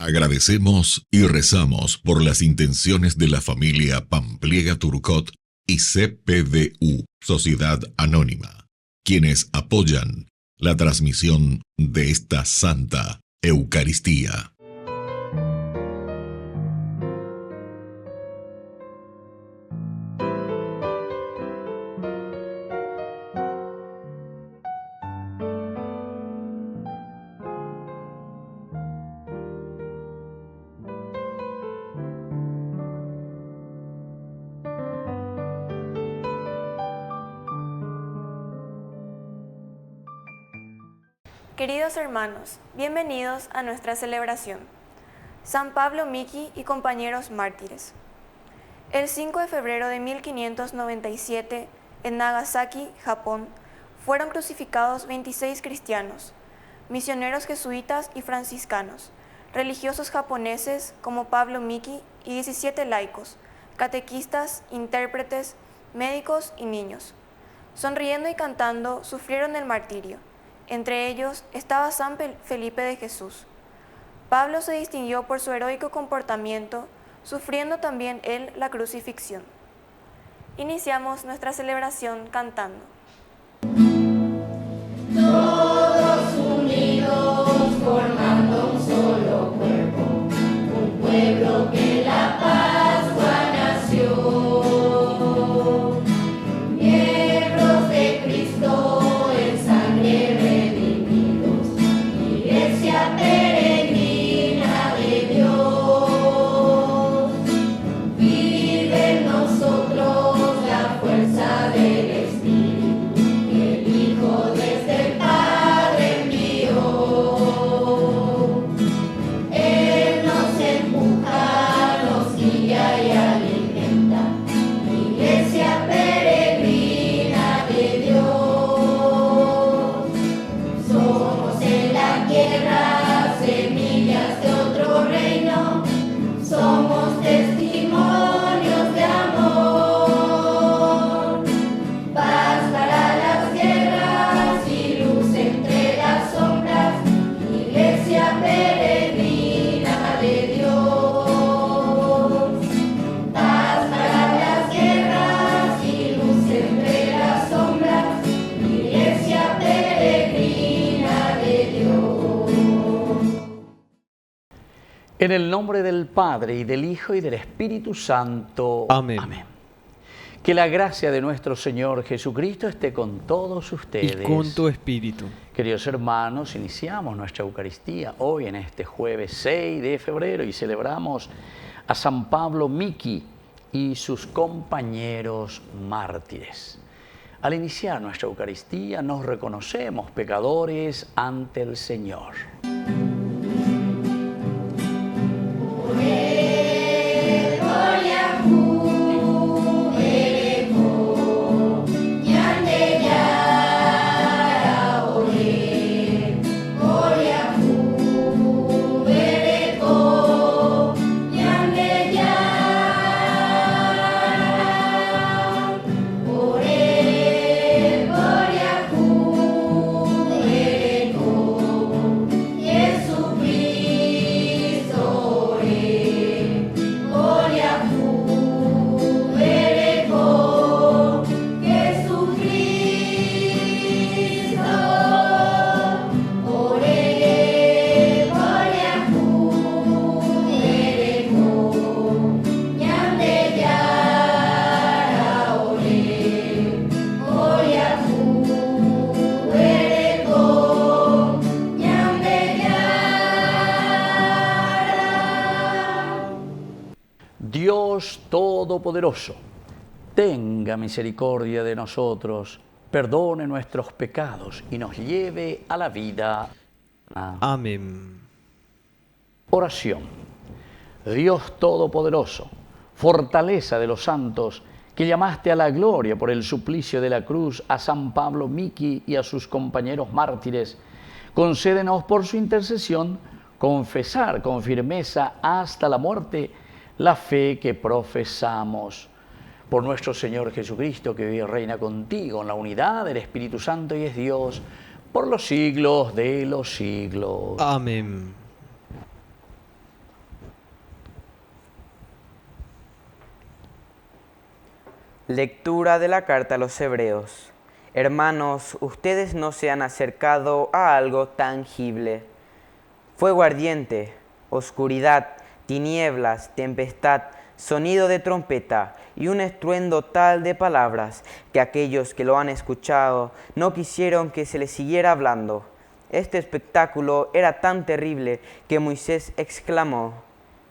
Agradecemos y rezamos por las intenciones de la familia Pampliega Turcot y CPDU, Sociedad Anónima, quienes apoyan la transmisión de esta Santa Eucaristía. Queridos hermanos, bienvenidos a nuestra celebración. San Pablo Miki y compañeros mártires. El 5 de febrero de 1597, en Nagasaki, Japón, fueron crucificados 26 cristianos, misioneros jesuitas y franciscanos, religiosos japoneses como Pablo Miki y 17 laicos, catequistas, intérpretes, médicos y niños. Sonriendo y cantando, sufrieron el martirio. Entre ellos estaba San Felipe de Jesús. Pablo se distinguió por su heroico comportamiento, sufriendo también él la crucifixión. Iniciamos nuestra celebración cantando. Todos unidos formando un solo cuerpo, un pueblo que en la Pascua nació. Miembros de Cristo en sangre redimidos, Iglesia peregrina de Dios. Vive en nosotros la fuerza del Espíritu, el Hijo desde el Padre envió. Él nos empuja, nos guía y alimenta, Iglesia peregrina de Dios. Somos en la tierra semillas de otro reino, somos testimonios de amor. Paz para las guerras y luz entre las sombras, Iglesia peregrina de Dios. Paz para las guerras y luz entre las sombras, Iglesia peregrina de Dios. En el nombre del Padre, y del Hijo, y del Espíritu Santo. Amén. Que la gracia de nuestro Señor Jesucristo esté con todos ustedes. Y con tu espíritu. Queridos hermanos, iniciamos nuestra Eucaristía hoy en este jueves 6 de febrero y celebramos a San Pablo Miki y sus compañeros mártires. Al iniciar nuestra Eucaristía nos reconocemos pecadores ante el Señor. Dios Todopoderoso, tenga misericordia de nosotros, perdone nuestros pecados y nos lleve a la vida. Amén. Oración. Dios Todopoderoso, fortaleza de los santos, que llamaste a la gloria por el suplicio de la cruz a San Pablo Miki y a sus compañeros mártires, concédenos por su intercesión confesar con firmeza hasta la muerte la fe que profesamos. Por nuestro Señor Jesucristo, que vive y reina contigo en la unidad del Espíritu Santo y es Dios, por los siglos de los siglos. Amén. Lectura de la carta a los Hebreos. Hermanos, ustedes no se han acercado a algo tangible. Fuego ardiente, oscuridad, tinieblas, tempestad, sonido de trompeta y un estruendo tal de palabras que aquellos que lo han escuchado no quisieron que se les siguiera hablando. Este espectáculo era tan terrible que Moisés exclamó: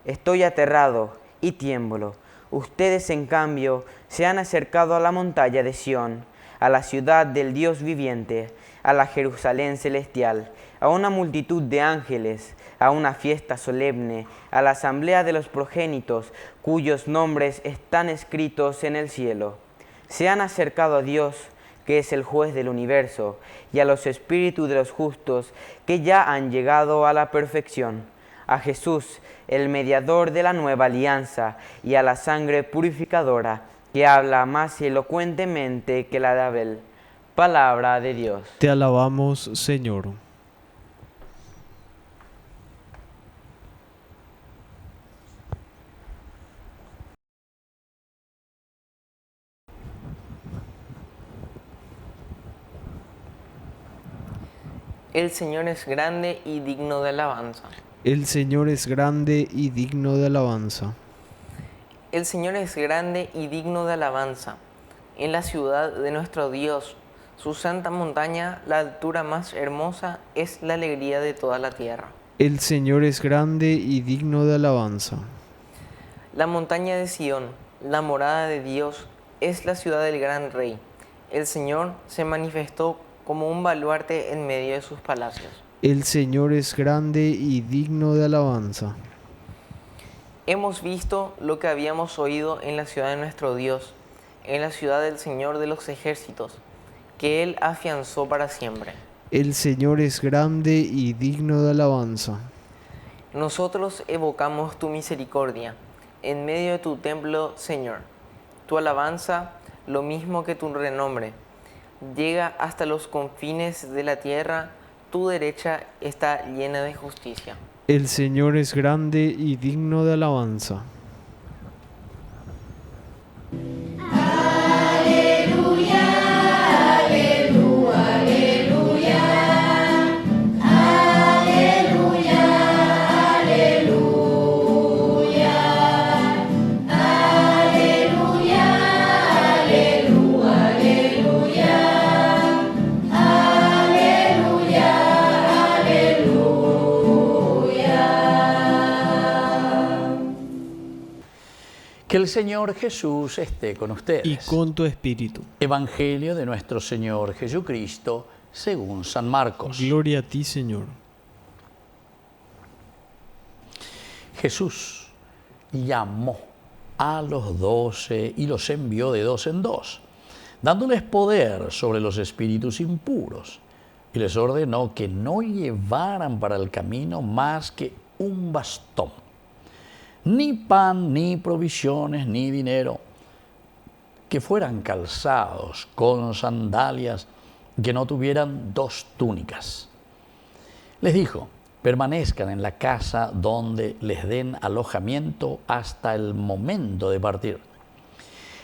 «Estoy aterrado y tiemblo». Ustedes, en cambio, se han acercado a la montaña de Sión, a la ciudad del Dios viviente, a la Jerusalén celestial, a una multitud de ángeles, a una fiesta solemne, a la asamblea de los progénitos, cuyos nombres están escritos en el cielo. Se han acercado a Dios, que es el juez del universo, y a los espíritus de los justos, que ya han llegado a la perfección, a Jesús, el mediador de la nueva alianza, y a la sangre purificadora, que habla más elocuentemente que la de Abel. Palabra de Dios. Te alabamos, Señor. El Señor es grande y digno de alabanza. El Señor es grande y digno de alabanza. El Señor es grande y digno de alabanza. En la ciudad de nuestro Dios, su santa montaña, la altura más hermosa, es la alegría de toda la tierra. El Señor es grande y digno de alabanza. La montaña de Sión, la morada de Dios, es la ciudad del gran rey. El Señor se manifestó como un baluarte en medio de sus palacios. El Señor es grande y digno de alabanza. Hemos visto lo que habíamos oído en la ciudad de nuestro Dios, en la ciudad del Señor de los ejércitos, que Él afianzó para siempre. El Señor es grande y digno de alabanza. Nosotros evocamos tu misericordia en medio de tu templo, Señor. Tu alabanza, lo mismo que tu renombre, llega hasta los confines de la tierra. Tu derecha está llena de justicia. El Señor es grande y digno de alabanza. Que el Señor Jesús esté con ustedes. Y con tu espíritu. Evangelio de nuestro Señor Jesucristo según San Marcos. Gloria a ti, Señor. Jesús llamó a los 12 y los envió de dos en dos, dándoles poder sobre los espíritus impuros, y les ordenó que no llevaran para el camino más que un bastón, ni pan, ni provisiones, ni dinero, que fueran calzados con sandalias, que no tuvieran dos túnicas. Les dijo: permanezcan en la casa donde les den alojamiento hasta el momento de partir.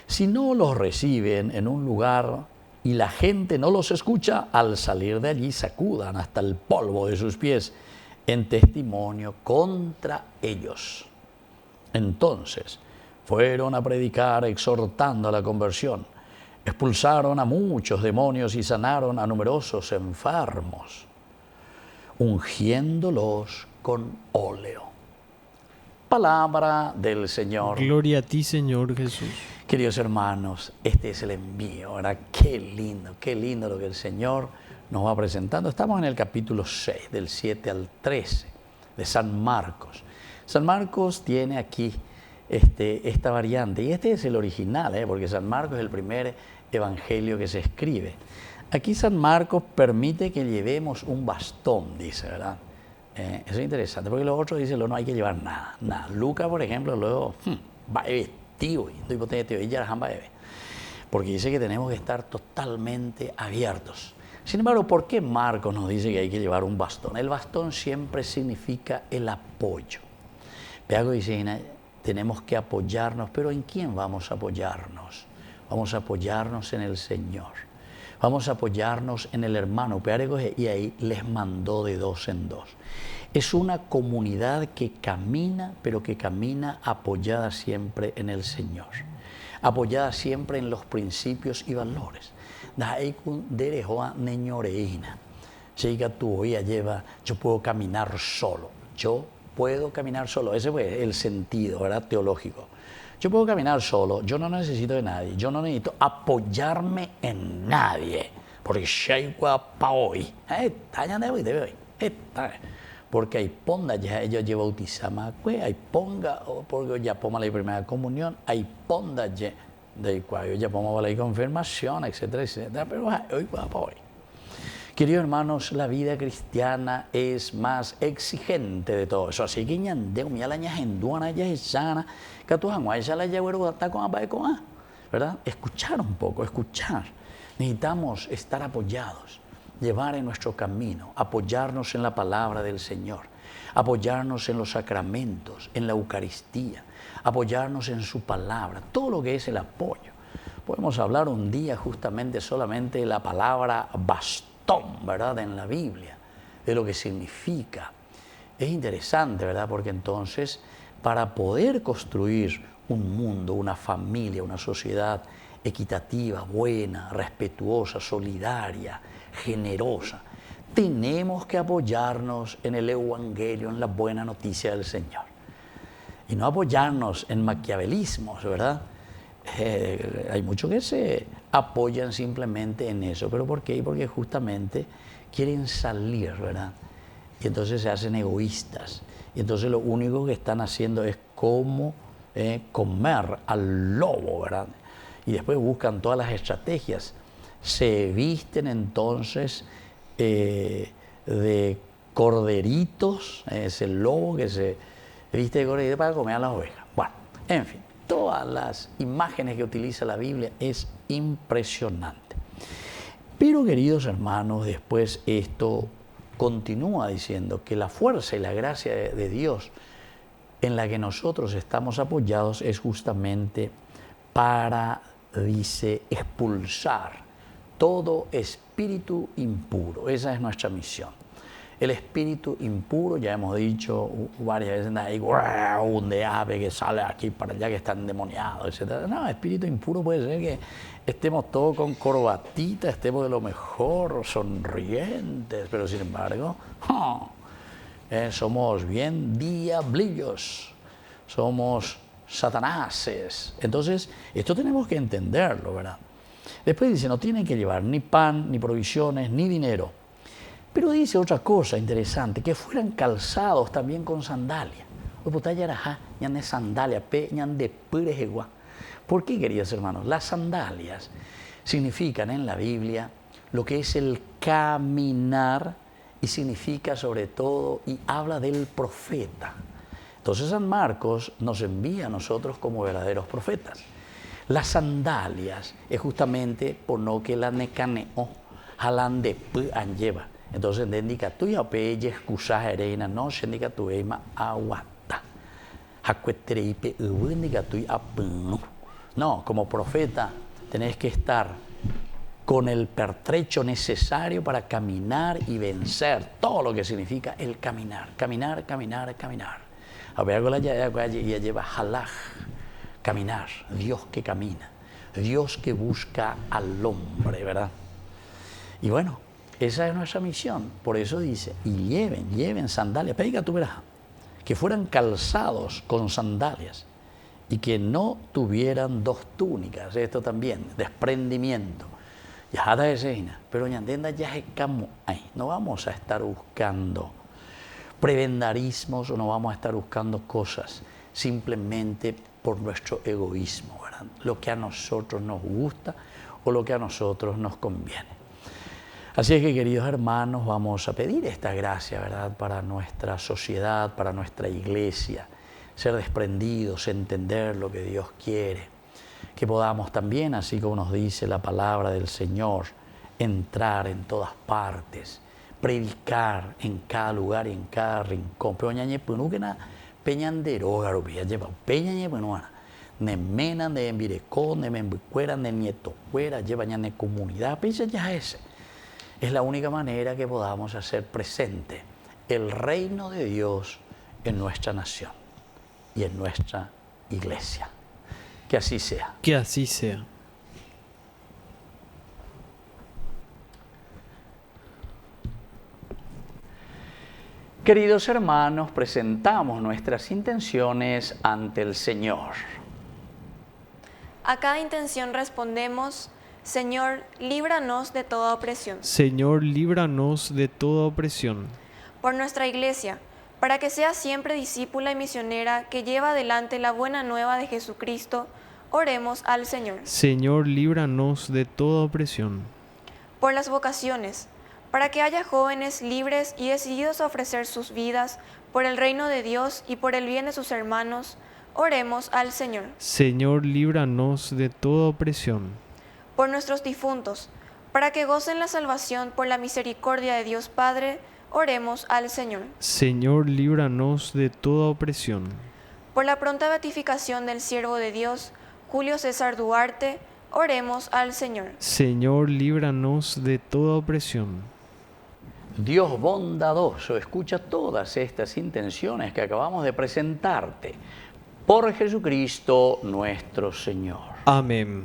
Si no los reciben en un lugar y la gente no los escucha, al salir de allí sacudan hasta el polvo de sus pies en testimonio contra ellos. Entonces fueron a predicar exhortando a la conversión. Expulsaron a muchos demonios y sanaron a numerosos enfermos, ungiéndolos con óleo. Palabra del Señor. Gloria a ti, Señor Jesús. Queridos hermanos, este es el envío, ¿verdad? Qué lindo lo que el Señor nos va presentando. Estamos en el capítulo 6, del 7 al 13, de San Marcos. San Marcos tiene aquí esta variante, y este es el original, porque San Marcos es el primer evangelio que se escribe. Aquí San Marcos permite que llevemos un bastón, dice, ¿verdad? Eso es interesante, porque los otros dicen, no hay que llevar nada. Lucas, por ejemplo, luego va vestido, porque dice que tenemos que estar totalmente abiertos. Sin embargo, ¿por qué Marcos nos dice que hay que llevar un bastón? El bastón siempre significa el apoyo. Peago dice, tenemos que apoyarnos, pero ¿en quién vamos a apoyarnos? Vamos a apoyarnos en el Señor. Vamos a apoyarnos en el hermano. Y ahí les mandó de dos en dos. Es una comunidad que camina, pero que camina apoyada siempre en el Señor. Apoyada siempre en los principios y valores. Yo puedo caminar solo. Yo puedo caminar solo. Ese fue el sentido, ¿verdad? Teológico. Yo puedo caminar solo, yo no necesito de nadie, yo no necesito apoyarme en nadie, porque para hoy, porque hay ponda ya ellos llevan bautizama, hay ponga, porque ya ponga la primera comunión, hay ponda ya de cual ya ponga la confirmación, etcétera, etcétera, pero hoy va para hoy. Queridos hermanos, la vida cristiana es más exigente de todo eso. Así que ¿verdad? Escuchar un poco, escuchar. Necesitamos estar apoyados, llevar en nuestro camino, apoyarnos en la palabra del Señor, apoyarnos en los sacramentos, en la Eucaristía, apoyarnos en su palabra, todo lo que es el apoyo. Podemos hablar un día justamente solamente de la palabra bastón, ¿verdad? En la Biblia, de lo que significa. Es interesante, ¿verdad? Porque entonces, para poder construir un mundo, una familia, una sociedad equitativa, buena, respetuosa, solidaria, generosa, tenemos que apoyarnos en el Evangelio, en la buena noticia del Señor. Y no apoyarnos en maquiavelismos, ¿verdad? Hay muchos que se apoyan simplemente en eso. ¿Pero por qué? Porque justamente quieren salir, ¿verdad? Y entonces se hacen egoístas. Y entonces lo único que están haciendo es cómo comer al lobo, ¿verdad? Y después buscan todas las estrategias. Se visten entonces de corderitos, es el lobo que se viste de corderito para comer a las ovejas. Bueno, en fin. Todas las imágenes que utiliza la Biblia es impresionante. Pero, queridos hermanos, después esto continúa diciendo que la fuerza y la gracia de Dios en la que nosotros estamos apoyados es justamente para, dice, expulsar todo espíritu impuro. Esa es nuestra misión. El espíritu impuro, ya hemos dicho varias veces, hay un de ave que sale aquí para allá que está endemoniado, etc. No, espíritu impuro puede ser que estemos todos con corbatita, estemos de lo mejor, sonrientes, pero sin embargo, somos bien diablillos, somos satanases. Entonces, esto tenemos que entenderlo, ¿verdad? Después dice, no tienen que llevar ni pan, ni provisiones, ni dinero. Pero dice otra cosa interesante, que fueran calzados también con sandalia. ¿Por qué, queridos hermanos? Las sandalias significan en la Biblia lo que es el caminar y significa sobre todo y habla del profeta. Entonces San Marcos nos envía a nosotros como verdaderos profetas. Las sandalias es justamente por no que la necaneo, jalan de lleva. Entonces, indica tú ya peye excusa erena no se indica tu ema aguata. Hacuetreipe indica tu apunu. No, como profeta tenés que estar con el pertrecho necesario para caminar y vencer todo lo que significa el caminar. Caminar, caminar, caminar. A ver, algo la ya lleva halaj, caminar, Dios que camina, Dios que busca al hombre, ¿verdad? Y bueno, esa es nuestra misión. Por eso dice, y lleven sandalias. Pega tú verás, que fueran calzados con sandalias y que no tuvieran dos túnicas. Esto también, desprendimiento. Ya da escena, pero ñandenda ya es como ahí. No vamos a estar buscando prebendarismos o no vamos a estar buscando cosas simplemente por nuestro egoísmo, ¿verdad? Lo que a nosotros nos gusta o lo que a nosotros nos conviene. Así es que, queridos hermanos, vamos a pedir esta gracia, ¿verdad?, para nuestra sociedad, para nuestra iglesia, ser desprendidos, entender lo que Dios quiere, que podamos también, así como nos dice la palabra del Señor, entrar en todas partes, predicar en cada lugar y en cada rincón. Pero ñañe punukena peñandero garubia lleva peñañe punuana Nemena de envirecó, nemembucuera, de nietocuera, lleva ya de comunidad, piensa ya ese. Es la única manera que podamos hacer presente el reino de Dios en nuestra nación y en nuestra iglesia. Que así sea. Que así sea. Queridos hermanos, presentamos nuestras intenciones ante el Señor. A cada intención respondemos: Señor, líbranos de toda opresión. Señor, líbranos de toda opresión. Por nuestra Iglesia, para que sea siempre discípula y misionera que lleva adelante la buena nueva de Jesucristo, oremos al Señor. Señor, líbranos de toda opresión. Por las vocaciones, para que haya jóvenes libres y decididos a ofrecer sus vidas por el reino de Dios y por el bien de sus hermanos, oremos al Señor. Señor, líbranos de toda opresión. Por nuestros difuntos, para que gocen la salvación por la misericordia de Dios Padre, oremos al Señor. Señor, líbranos de toda opresión. Por la pronta beatificación del siervo de Dios, Julio César Duarte, oremos al Señor. Señor, líbranos de toda opresión. Dios bondadoso, escucha todas estas intenciones que acabamos de presentarte. Por Jesucristo nuestro Señor. Amén.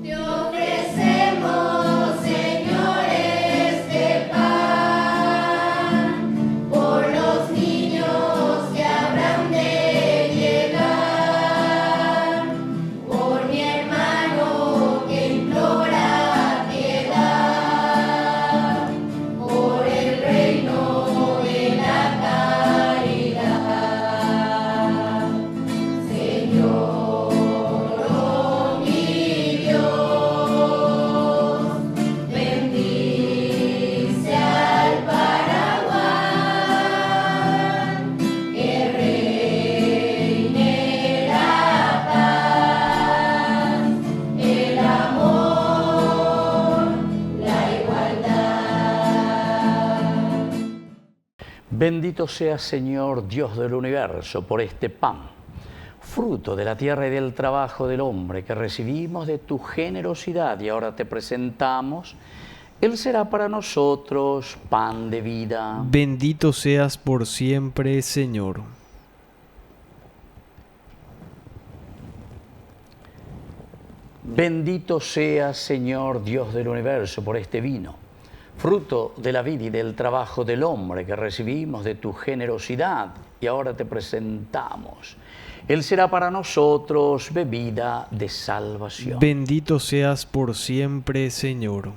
Te ofrecemos, Señor, este pan, por los niños que habrán de llegar, por mi hermano que implora piedad, por el reino de la caridad. Señor, oh mi Dios, bendice al Paraguay, que reine la paz, el amor, la igualdad. Bendito sea, Señor, Dios del universo, por este pan, fruto de la tierra y del trabajo del hombre que recibimos de tu generosidad y ahora te presentamos. Él será para nosotros pan de vida. Bendito seas por siempre, Señor. Bendito sea, Señor, Dios del universo, por este vino, fruto de la vida y del trabajo del hombre que recibimos de tu generosidad y ahora te presentamos. Él será para nosotros bebida de salvación. Bendito seas por siempre, Señor.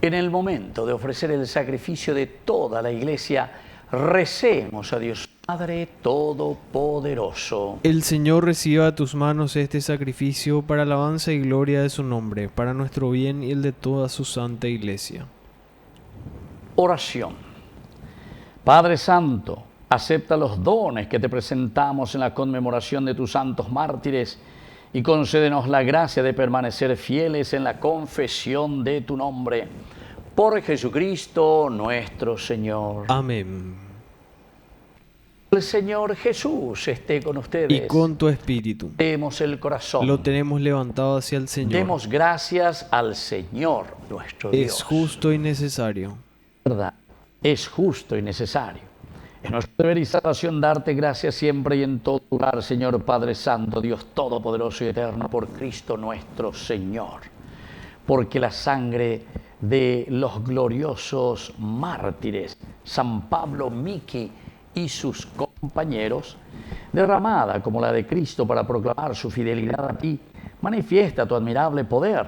En el momento de ofrecer el sacrificio de toda la Iglesia, recemos a Dios Padre Todopoderoso. El Señor reciba de tus manos este sacrificio para alabanza y gloria de su nombre, para nuestro bien y el de toda su santa Iglesia. Oración. Padre Santo, acepta los dones que te presentamos en la conmemoración de tus santos mártires y concédenos la gracia de permanecer fieles en la confesión de tu nombre. Por Jesucristo nuestro Señor. Amén. El Señor Jesús esté con ustedes. Y con tu espíritu. Demos el corazón. Lo tenemos levantado hacia el Señor. Demos gracias al Señor nuestro Dios. Es justo y necesario. ¿Verdad? Es justo y necesario. Es nuestro deber y salvación darte gracias siempre y en todo lugar, Señor Padre Santo, Dios Todopoderoso y Eterno, por Cristo nuestro Señor. Porque la sangre de los gloriosos mártires, San Pablo Miki y sus compañeros, derramada como la de Cristo para proclamar su fidelidad a ti, manifiesta tu admirable poder,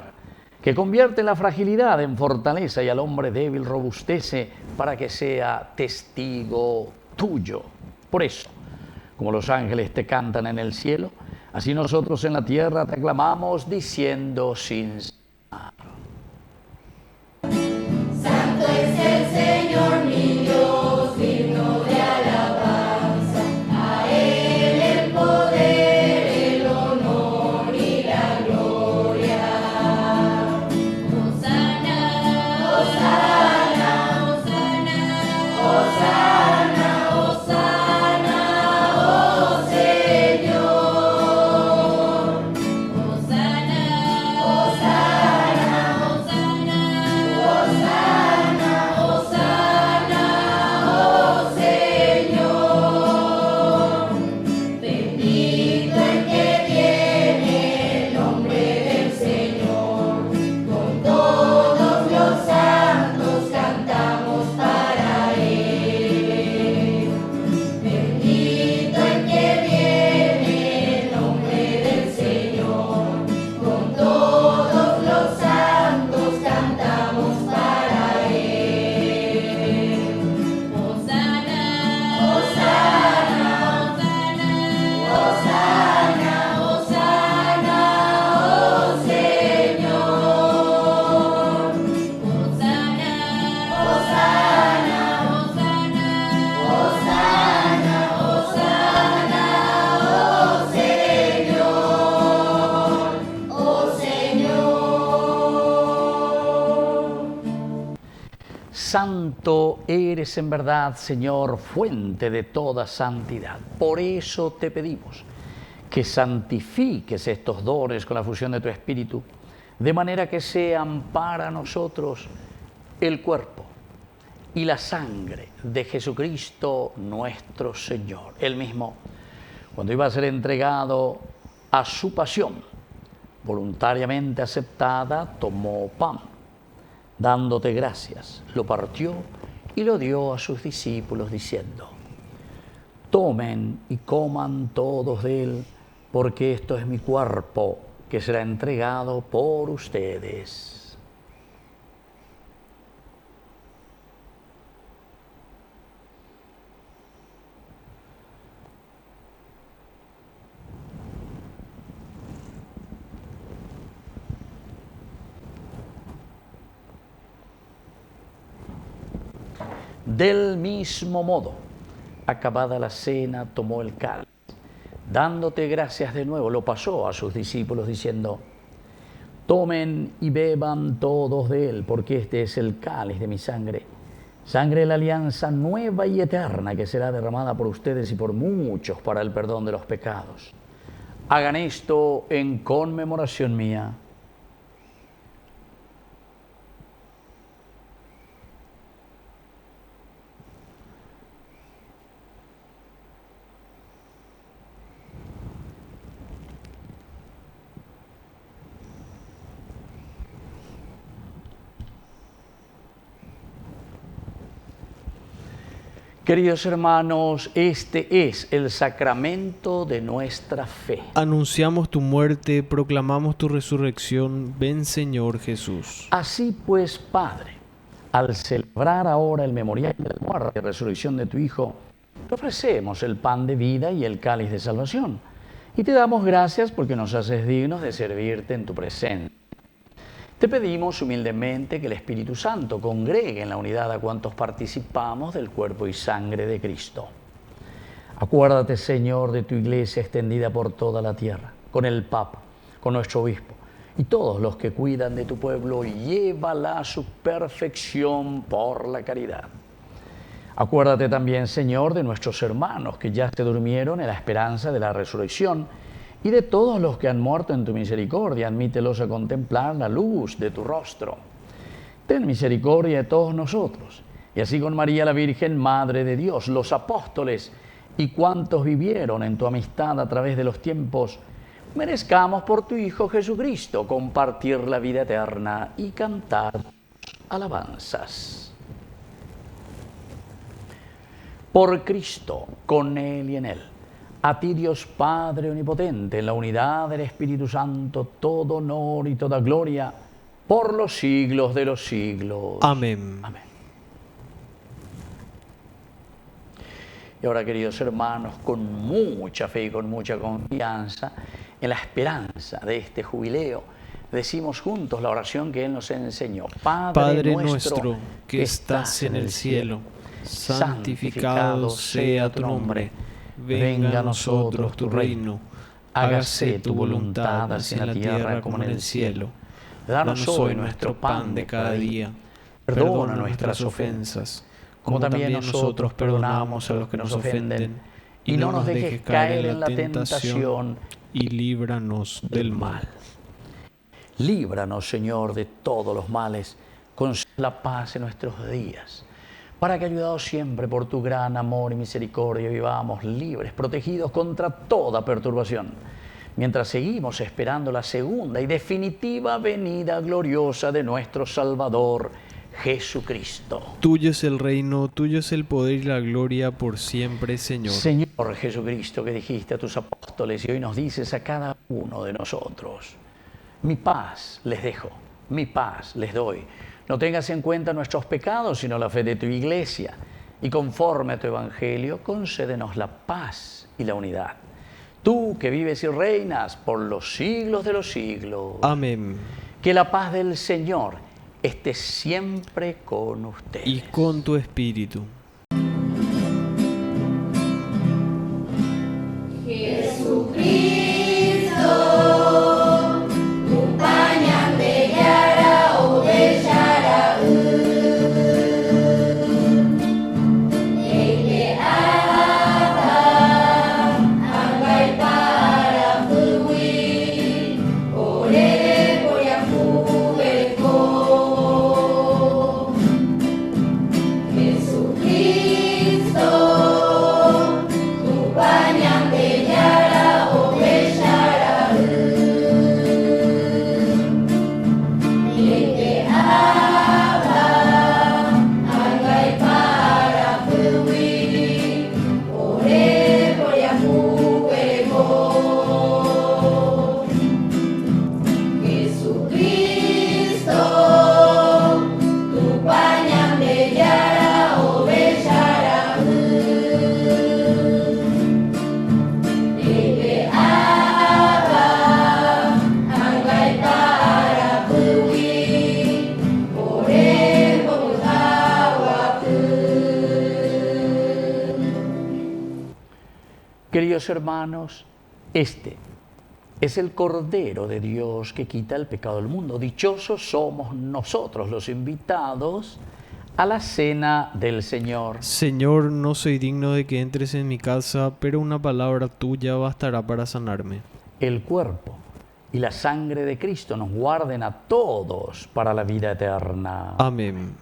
que convierte la fragilidad en fortaleza y al hombre débil robustece para que sea testigo tuyo. Por eso, como los ángeles te cantan en el cielo, así nosotros en la tierra te aclamamos diciendo sin cesar. Santo es el Señor mi Dios, digno de alabanza. A Él el poder, el honor y la gloria. Santo eres en verdad, Señor, fuente de toda santidad. Por eso te pedimos que santifiques estos dones con la fusión de tu Espíritu, de manera que sean para nosotros el cuerpo y la sangre de Jesucristo nuestro Señor. Él mismo, cuando iba a ser entregado a su pasión, voluntariamente aceptada, tomó pan, dándote gracias, lo partió y lo dio a sus discípulos diciendo: tomen y coman todos de él, porque esto es mi cuerpo que será entregado por ustedes. Del mismo modo, acabada la cena, tomó el cáliz, dándote gracias de nuevo, lo pasó a sus discípulos diciendo: tomen y beban todos de él, porque este es el cáliz de mi sangre, sangre de la alianza nueva y eterna, que será derramada por ustedes y por muchos para el perdón de los pecados. Hagan esto en conmemoración mía. Queridos hermanos, este es el sacramento de nuestra fe. Anunciamos tu muerte, proclamamos tu resurrección. Ven, Señor Jesús. Así pues, Padre, al celebrar ahora el memorial de la muerte y resurrección de tu Hijo, te ofrecemos el pan de vida y el cáliz de salvación. Y te damos gracias porque nos haces dignos de servirte en tu presencia. Te pedimos humildemente que el Espíritu Santo congregue en la unidad a cuantos participamos del cuerpo y sangre de Cristo. Acuérdate, Señor, de tu iglesia extendida por toda la tierra, con el Papa, con nuestro obispo y todos los que cuidan de tu pueblo, y llévala a su perfección por la caridad. Acuérdate también, Señor, de nuestros hermanos que ya se durmieron en la esperanza de la resurrección, y de todos los que han muerto en tu misericordia. Admítelos a contemplar la luz de tu rostro. Ten misericordia de todos nosotros, y así con María la Virgen, Madre de Dios, los apóstoles y cuantos vivieron en tu amistad a través de los tiempos, merezcamos por tu Hijo Jesucristo compartir la vida eterna y cantar alabanzas. Por Cristo, con Él y en Él, a ti, Dios Padre Omnipotente, en la unidad del Espíritu Santo, todo honor y toda gloria por los siglos de los siglos. Amén. Amén. Y ahora, queridos hermanos, con mucha fe y con mucha confianza, en la esperanza de este jubileo, decimos juntos la oración que Él nos enseñó. Padre nuestro que estás en el cielo, santificado sea tu nombre. Venga a nosotros tu reino, hágase tu voluntad así en la tierra como en el cielo. Danos hoy nuestro pan de cada día. Perdona nuestras ofensas, como también nosotros perdonamos a los que nos ofenden. Y no nos dejes caer en la tentación, y líbranos del mal. Líbranos, Señor, de todos los males. Concede la paz en nuestros días, para que, ayudados siempre por tu gran amor y misericordia, vivamos libres, protegidos contra toda perturbación, mientras seguimos esperando la segunda y definitiva venida gloriosa de nuestro Salvador, Jesucristo. Tuyo es el reino, tuyo es el poder y la gloria por siempre, Señor. Señor Jesucristo, que dijiste a tus apóstoles y hoy nos dices a cada uno de nosotros: mi paz les dejo, mi paz les doy. No tengas en cuenta nuestros pecados, sino la fe de tu iglesia. Y conforme a tu evangelio, concédenos la paz y la unidad. Tú que vives y reinas por los siglos de los siglos. Amén. Que la paz del Señor esté siempre con ustedes. Y con tu espíritu. Queridos hermanos, este es el Cordero de Dios que quita el pecado del mundo. Dichosos somos nosotros los invitados a la cena del Señor. Señor, no soy digno de que entres en mi casa, pero una palabra tuya bastará para sanarme. El cuerpo y la sangre de Cristo nos guarden a todos para la vida eterna. Amén.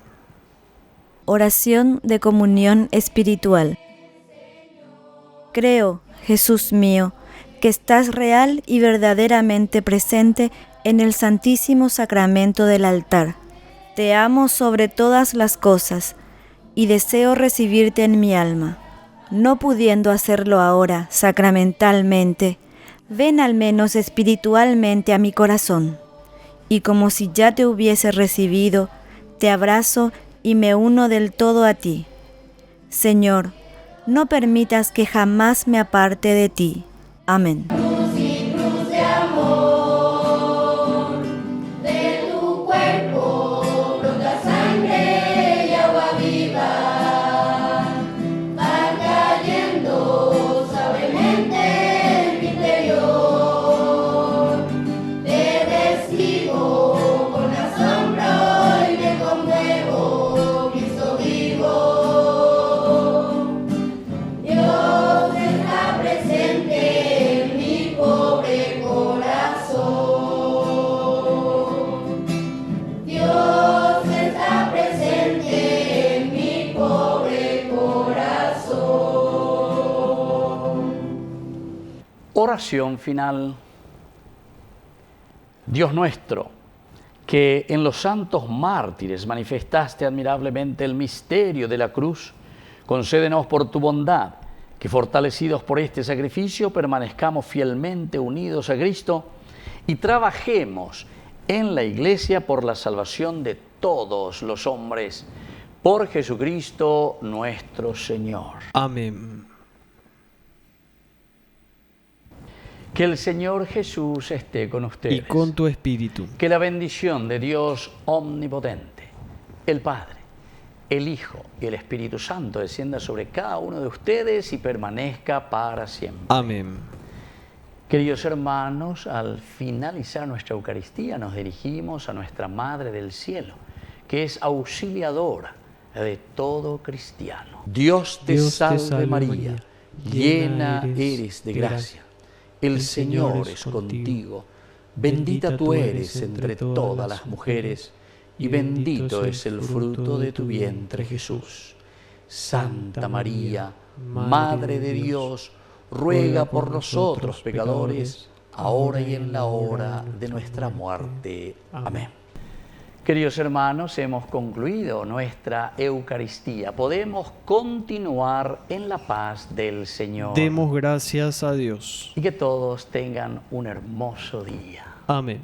Oración de comunión espiritual. Creo, Jesús mío, que estás real y verdaderamente presente en el Santísimo Sacramento del altar. Te amo sobre todas las cosas y deseo recibirte en mi alma. No pudiendo hacerlo ahora sacramentalmente, ven al menos espiritualmente a mi corazón, y como si ya te hubiese recibido, te abrazo y me uno del todo a ti. Señor, no permitas que jamás me aparte de ti. Amén. Cruz y cruz de amor, de tu cuerpo brota sangre y agua viva, va cayendo suavemente en mi interior. Te recibo con asombro y me conmuevo, Cristo vivo. Dios está presente en mi pobre corazón. Dios está presente en mi pobre corazón. Oración final. Dios nuestro, que en los santos mártires manifestaste admirablemente el misterio de la cruz, concédenos por tu bondad que, fortalecidos por este sacrificio, permanezcamos fielmente unidos a Cristo y trabajemos en la Iglesia por la salvación de todos los hombres. Por Jesucristo nuestro Señor. Amén. Que el Señor Jesús esté con ustedes. Y con tu espíritu. Que la bendición de Dios omnipotente, el Padre, el Hijo y el Espíritu Santo descienda sobre cada uno de ustedes y permanezca para siempre. Amén. Queridos hermanos, al finalizar nuestra Eucaristía nos dirigimos a nuestra Madre del Cielo, que es auxiliadora de todo cristiano. Dios te salve María, llena eres de gracia. El Señor es contigo, bendita tú eres entre todas las mujeres, y bendito es el fruto de tu vientre, Jesús. Santa María, Madre de Dios, ruega por nosotros pecadores, ahora y en la hora de nuestra muerte. Amén. Queridos hermanos, hemos concluido nuestra Eucaristía. Podemos continuar en la paz del Señor. Demos gracias a Dios. Y que todos tengan un hermoso día. Amén.